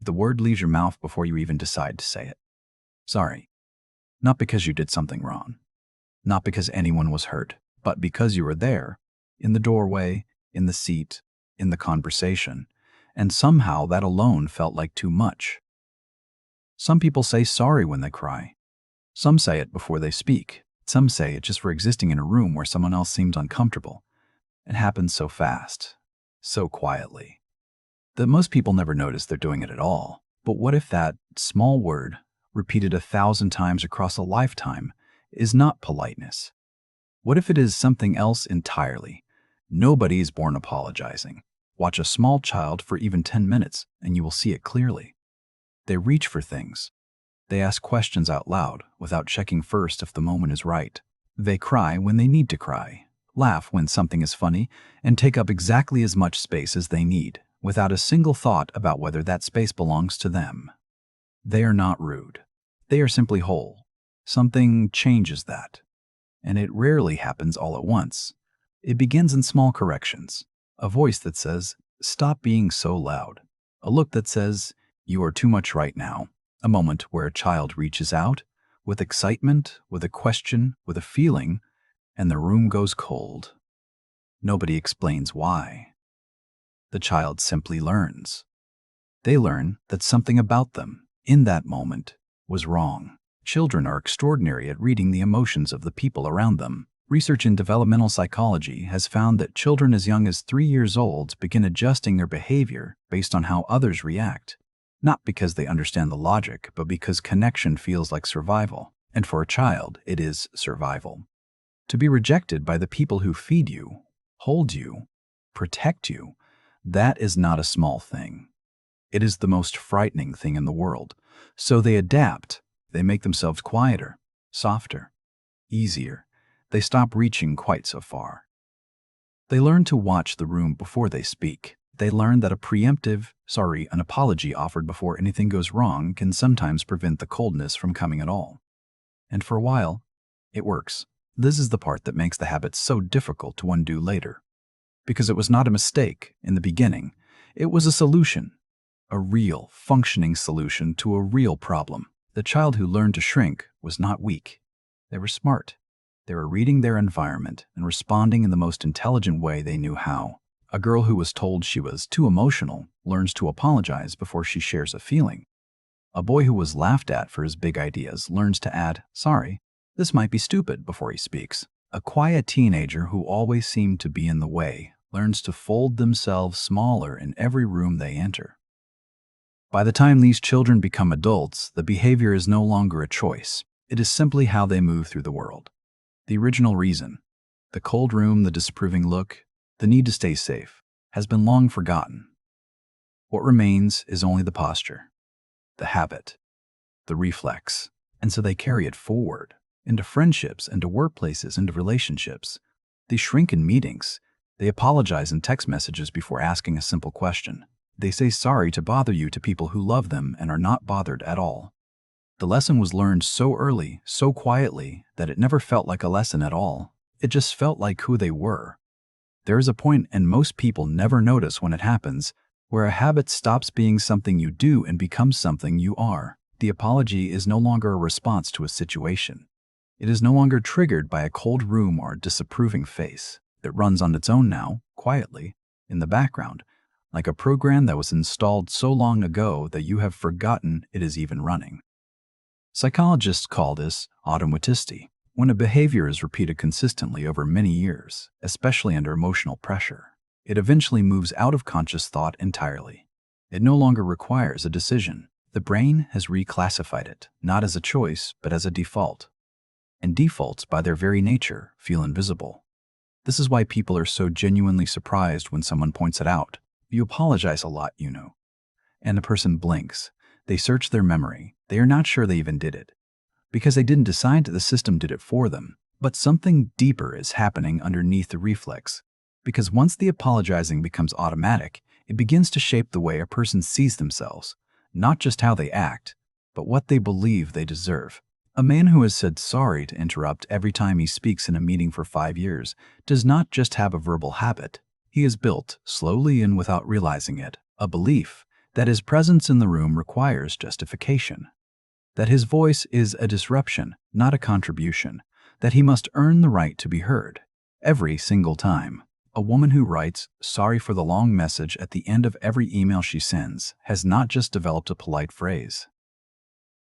The word leaves your mouth before you even decide to say it. Sorry. Not because you did something wrong. Not because anyone was hurt, but because you were there, in the doorway, in the seat, in the conversation, and somehow that alone felt like too much. Some people say sorry when they cry. Some say it before they speak. Some say it just for existing in a room where someone else seems uncomfortable. It happens so fast, so quietly, that most people never notice they're doing it at all. But what if that small word, repeated 1,000 times across a lifetime, is not politeness? What if it is something else entirely? Nobody is born apologizing. Watch a small child for even 10 minutes and you will see it clearly. They reach for things. They ask questions out loud without checking first if the moment is right. They cry when they need to cry, laugh when something is funny, and take up exactly as much space as they need, without a single thought about whether that space belongs to them. They are not rude. They are simply whole. Something changes that. And it rarely happens all at once. It begins in small corrections. A voice that says, "Stop being so loud." A look that says, "You are too much right now." A moment where a child reaches out, with excitement, with a question, with a feeling, and the room goes cold. Nobody explains why. The child simply learns. They learn that something about them, in that moment, was wrong. Children are extraordinary at reading the emotions of the people around them. Research in developmental psychology has found that children as young as 3 years old begin adjusting their behavior based on how others react. Not because they understand the logic, but because connection feels like survival. And for a child, it is survival. To be rejected by the people who feed you, hold you, protect you, that is not a small thing. It is the most frightening thing in the world. So they adapt. They make themselves quieter, softer, easier. They stop reaching quite so far. They learn to watch the room before they speak. They learn that an apology offered before anything goes wrong can sometimes prevent the coldness from coming at all. And for a while, it works. This is the part that makes the habit so difficult to undo later. Because it was not a mistake in the beginning. It was a solution. A real, functioning solution to a real problem. The child who learned to shrink was not weak. They were smart. They were reading their environment and responding in the most intelligent way they knew how. A girl who was told she was too emotional learns to apologize before she shares a feeling. A boy who was laughed at for his big ideas learns to add, "Sorry, this might be stupid," before he speaks. A quiet teenager who always seemed to be in the way learns to fold themselves smaller in every room they enter. By the time these children become adults, the behavior is no longer a choice. It is simply how they move through the world. The original reason, the cold room, the disapproving look, the need to stay safe, has been long forgotten. What remains is only the posture, the habit, the reflex, and so they carry it forward, into friendships, into workplaces, into relationships. They shrink in meetings. They apologize in text messages before asking a simple question. They say sorry to bother you to people who love them and are not bothered at all. The lesson was learned so early, so quietly, that it never felt like a lesson at all. It just felt like who they were. There is a point, and most people never notice when it happens, where a habit stops being something you do and becomes something you are. The apology is no longer a response to a situation. It is no longer triggered by a cold room or a disapproving face. It runs on its own now, quietly, in the background, like a program that was installed so long ago that you have forgotten it is even running. Psychologists call this automaticity. When a behavior is repeated consistently over many years, especially under emotional pressure, it eventually moves out of conscious thought entirely. It no longer requires a decision. The brain has reclassified it, not as a choice, but as a default. And defaults, by their very nature, feel invisible. This is why people are so genuinely surprised when someone points it out. "You apologize a lot, you know." And the person blinks. They search their memory. They are not sure they even did it. Because they didn't decide, the system did it for them. But something deeper is happening underneath the reflex. Because once the apologizing becomes automatic, it begins to shape the way a person sees themselves. Not just how they act, but what they believe they deserve. A man who has said sorry to interrupt every time he speaks in a meeting for 5 years does not just have a verbal habit. He has built, slowly and without realizing it, a belief that his presence in the room requires justification, that his voice is a disruption, not a contribution, that he must earn the right to be heard. Every single time, a woman who writes, "Sorry for the long message" at the end of every email she sends has not just developed a polite phrase.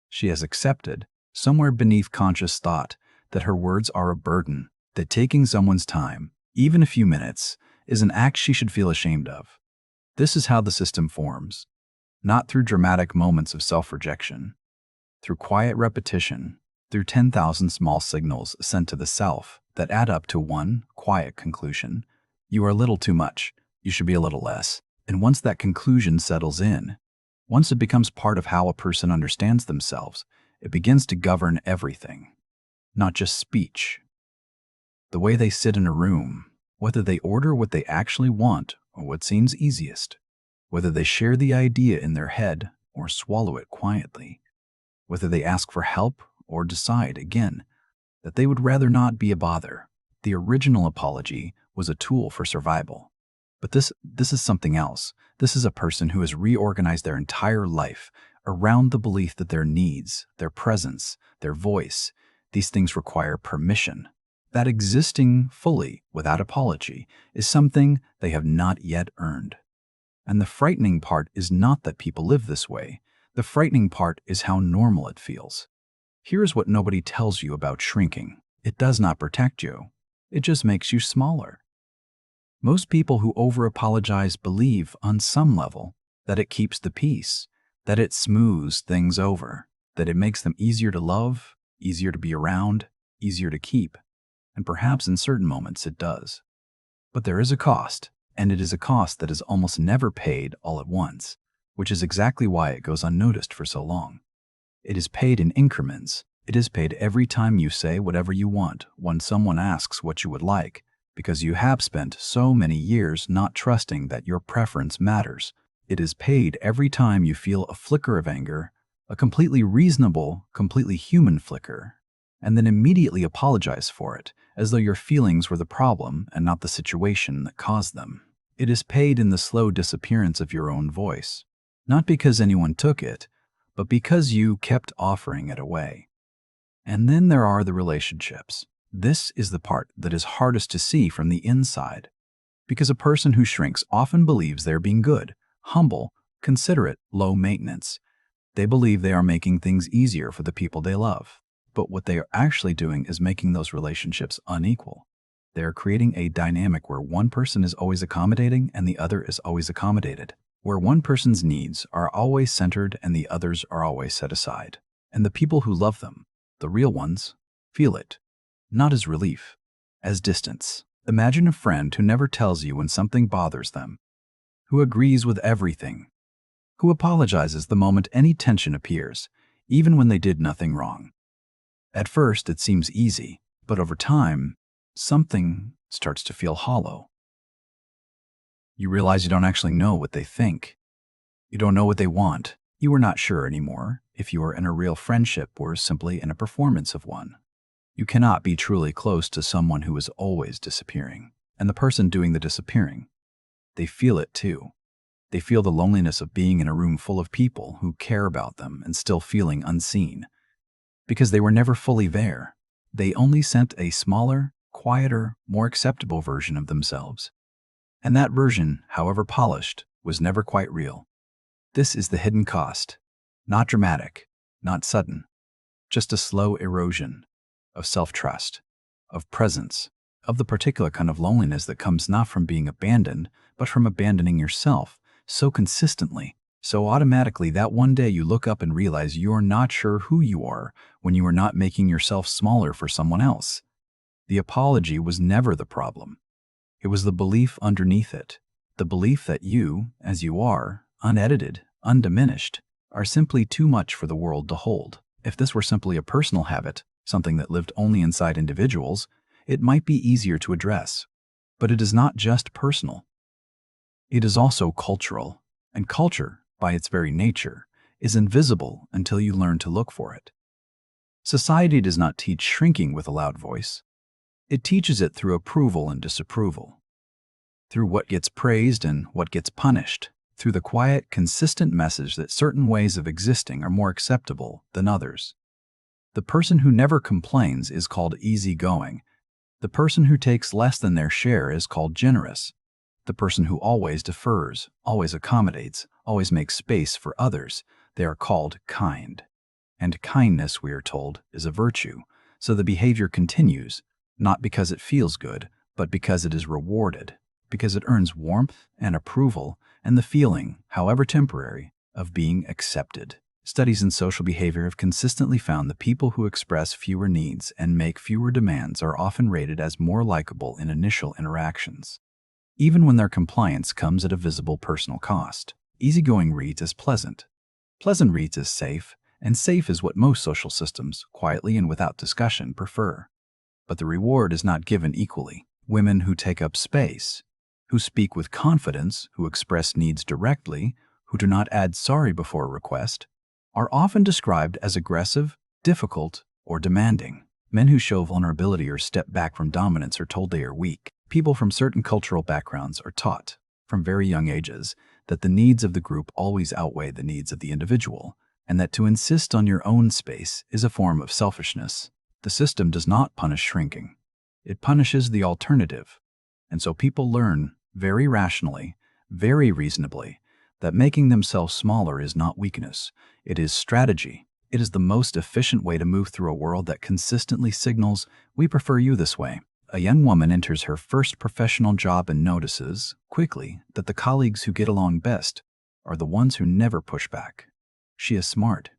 She has accepted, somewhere beneath conscious thought, that her words are a burden, that taking someone's time, even a few minutes, is an act she should feel ashamed of. This is how the system forms, not through dramatic moments of self-rejection, through quiet repetition, through 10,000 small signals sent to the self that add up to one quiet conclusion: you are a little too much, you should be a little less. And once that conclusion settles in, once it becomes part of how a person understands themselves, it begins to govern everything, not just speech. The way they sit in a room, whether they order what they actually want or what seems easiest, whether they share the idea in their head or swallow it quietly, whether they ask for help or decide, again, that they would rather not be a bother. The original apology was a tool for survival. But this is something else. This is a person who has reorganized their entire life around the belief that their needs, their presence, their voice, these things require permission. That existing fully without apology is something they have not yet earned. And the frightening part is not that people live this way. The frightening part is how normal it feels. Here's what nobody tells you about shrinking. It does not protect you. It just makes you smaller. Most people who over-apologize believe, on some level, that it keeps the peace, that it smooths things over, that it makes them easier to love, easier to be around, easier to keep. And perhaps in certain moments it does. But there is a cost, and it is a cost that is almost never paid all at once, which is exactly why it goes unnoticed for so long. It is paid in increments. It is paid every time you say whatever you want when someone asks what you would like, because you have spent so many years not trusting that your preference matters. It is paid every time you feel a flicker of anger, a completely reasonable, completely human flicker, and then immediately apologize for it, as though your feelings were the problem and not the situation that caused them. It is paid in the slow disappearance of your own voice, not because anyone took it, but because you kept offering it away. And then there are the relationships. This is the part that is hardest to see from the inside, because a person who shrinks often believes they're being good, humble, considerate, low maintenance. They believe they are making things easier for the people they love. But what they are actually doing is making those relationships unequal. They are creating a dynamic where one person is always accommodating and the other is always accommodated, where one person's needs are always centered and the others are always set aside. And the people who love them, the real ones, feel it, not as relief, as distance. Imagine a friend who never tells you when something bothers them, who agrees with everything, who apologizes the moment any tension appears, even when they did nothing wrong. At first, it seems easy, but over time, something starts to feel hollow. You realize you don't actually know what they think. You don't know what they want. You are not sure anymore if you are in a real friendship or simply in a performance of one. You cannot be truly close to someone who is always disappearing. And the person doing the disappearing, they feel it too. They feel the loneliness of being in a room full of people who care about them and still feeling unseen. Because they were never fully there. They only sent a smaller, quieter, more acceptable version of themselves. And that version, however polished, was never quite real. This is the hidden cost. Not dramatic, not sudden, just a slow erosion of self-trust, of presence, of the particular kind of loneliness that comes not from being abandoned, but from abandoning yourself so consistently, so automatically that one day you look up and realize you're not sure who you are when you are not making yourself smaller for someone else. The apology was never the problem. It was the belief underneath it, the belief that you, as you are, unedited, undiminished, are simply too much for the world to hold. If this were simply a personal habit, something that lived only inside individuals, it might be easier to address. But it is not just personal. It is also cultural, and culture, by its very nature, is invisible until you learn to look for it. Society does not teach shrinking with a loud voice. It teaches it through approval and disapproval, through what gets praised and what gets punished, through the quiet, consistent message that certain ways of existing are more acceptable than others. The person who never complains is called easygoing. The person who takes less than their share is called generous. The person who always defers, always accommodates, always makes space for others, they are called kind. And kindness, we are told, is a virtue, so the behavior continues, not because it feels good, but because it is rewarded, because it earns warmth and approval and the feeling, however temporary, of being accepted. Studies in social behavior have consistently found that people who express fewer needs and make fewer demands are often rated as more likable in initial interactions, even when their compliance comes at a visible personal cost. Easygoing reads as pleasant. Pleasant reads as safe, and safe is what most social systems, quietly and without discussion, prefer. But the reward is not given equally. Women who take up space, who speak with confidence, who express needs directly, who do not add sorry before a request, are often described as aggressive, difficult, or demanding. Men who show vulnerability or step back from dominance are told they are weak. People from certain cultural backgrounds are taught, from very young ages, that the needs of the group always outweigh the needs of the individual, and that to insist on your own space is a form of selfishness. The system does not punish shrinking. It punishes the alternative. And so people learn, very rationally, very reasonably, that making themselves smaller is not weakness. It is strategy. It is the most efficient way to move through a world that consistently signals, "We prefer you this way." A young woman enters her first professional job and notices, quickly, that the colleagues who get along best are the ones who never push back. She is smart.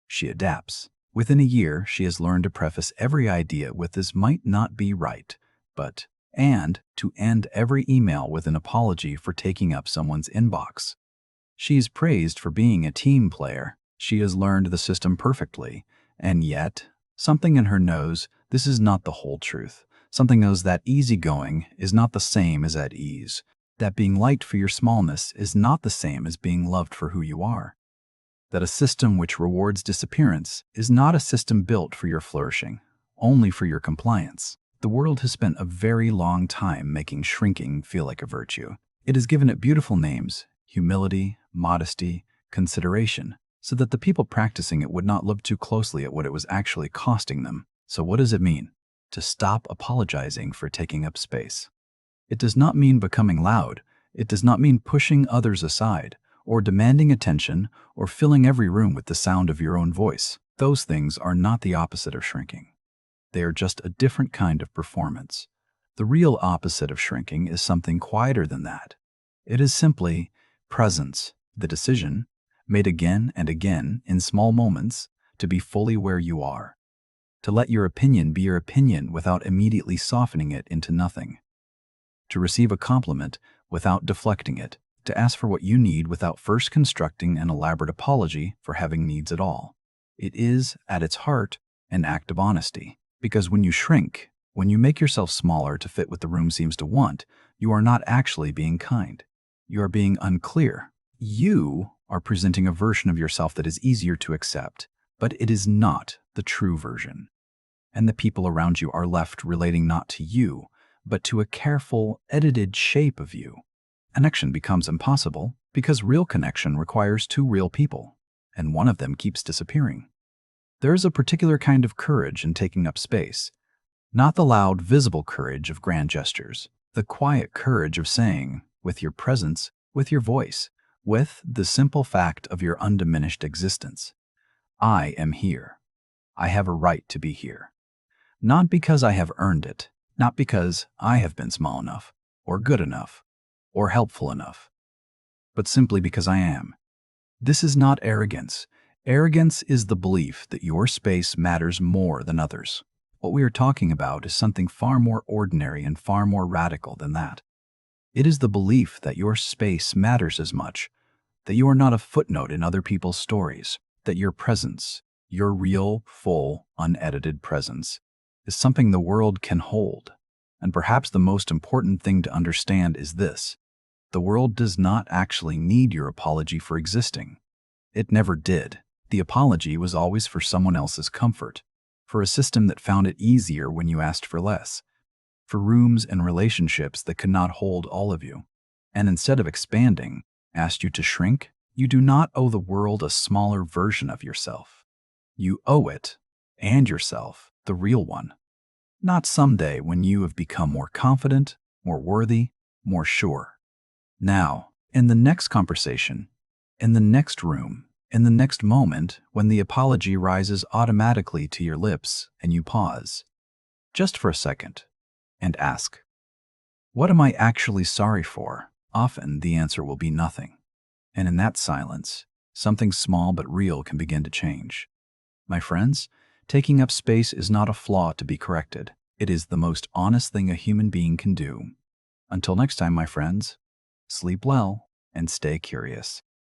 She adapts. Within a year, she has learned to preface every idea with "this might not be right," but and to end every email with an apology for taking up someone's inbox. She is praised for being a team player. She has learned the system perfectly, and yet, something in her knows this is not the whole truth. Something knows that easygoing is not the same as at ease, that being liked for your smallness is not the same as being loved for who you are, that a system which rewards disappearance is not a system built for your flourishing, only for your compliance. The world has spent a very long time making shrinking feel like a virtue. It has given it beautiful names: humility, modesty, consideration, so that the people practicing it would not look too closely at what it was actually costing them. So what does it mean? To stop apologizing for taking up space. It does not mean becoming loud. It does not mean pushing others aside, or demanding attention, or filling every room with the sound of your own voice. Those things are not the opposite of shrinking. They are just a different kind of performance. The real opposite of shrinking is something quieter than that. It is simply presence, the decision, made again and again in small moments, to be fully where you are, to let your opinion be your opinion without immediately softening it into nothing, to receive a compliment without deflecting it, to ask for what you need without first constructing an elaborate apology for having needs at all. It is, at its heart, an act of honesty, because when you shrink, when you make yourself smaller to fit what the room seems to want, you are not actually being kind. You are being unclear. You are presenting a version of yourself that is easier to accept, but it is not the true version. And the people around you are left relating not to you, but to a careful, edited shape of you. Connection becomes impossible because real connection requires two real people, and one of them keeps disappearing. There is a particular kind of courage in taking up space, not the loud, visible courage of grand gestures, the quiet courage of saying, with your presence, with your voice, with the simple fact of your undiminished existence, "I am here. I have a right to be here. Not because I have earned it, not because I have been small enough, or good enough, or helpful enough, but simply because I am." This is not arrogance. Arrogance is the belief that your space matters more than others. What we are talking about is something far more ordinary and far more radical than that. It is the belief that your space matters as much, that you are not a footnote in other people's stories, that your presence, your real, full, unedited presence, is something the world can hold. And perhaps the most important thing to understand is this: the world does not actually need your apology for existing. It never did. The apology was always for someone else's comfort, for a system that found it easier when you asked for less, for rooms and relationships that could not hold all of you. And instead of expanding, asked you to shrink, you do not owe the world a smaller version of yourself. You owe it, and yourself, the real one. Not someday when you have become more confident, more worthy, more sure. Now, in the next conversation, in the next room, in the next moment when the apology rises automatically to your lips and you pause, just for a second, and ask, what am I actually sorry for? Often the answer will be nothing. And in that silence, something small but real can begin to change. My friends, taking up space is not a flaw to be corrected. It is the most honest thing a human being can do. Until next time, my friends, sleep well and stay curious.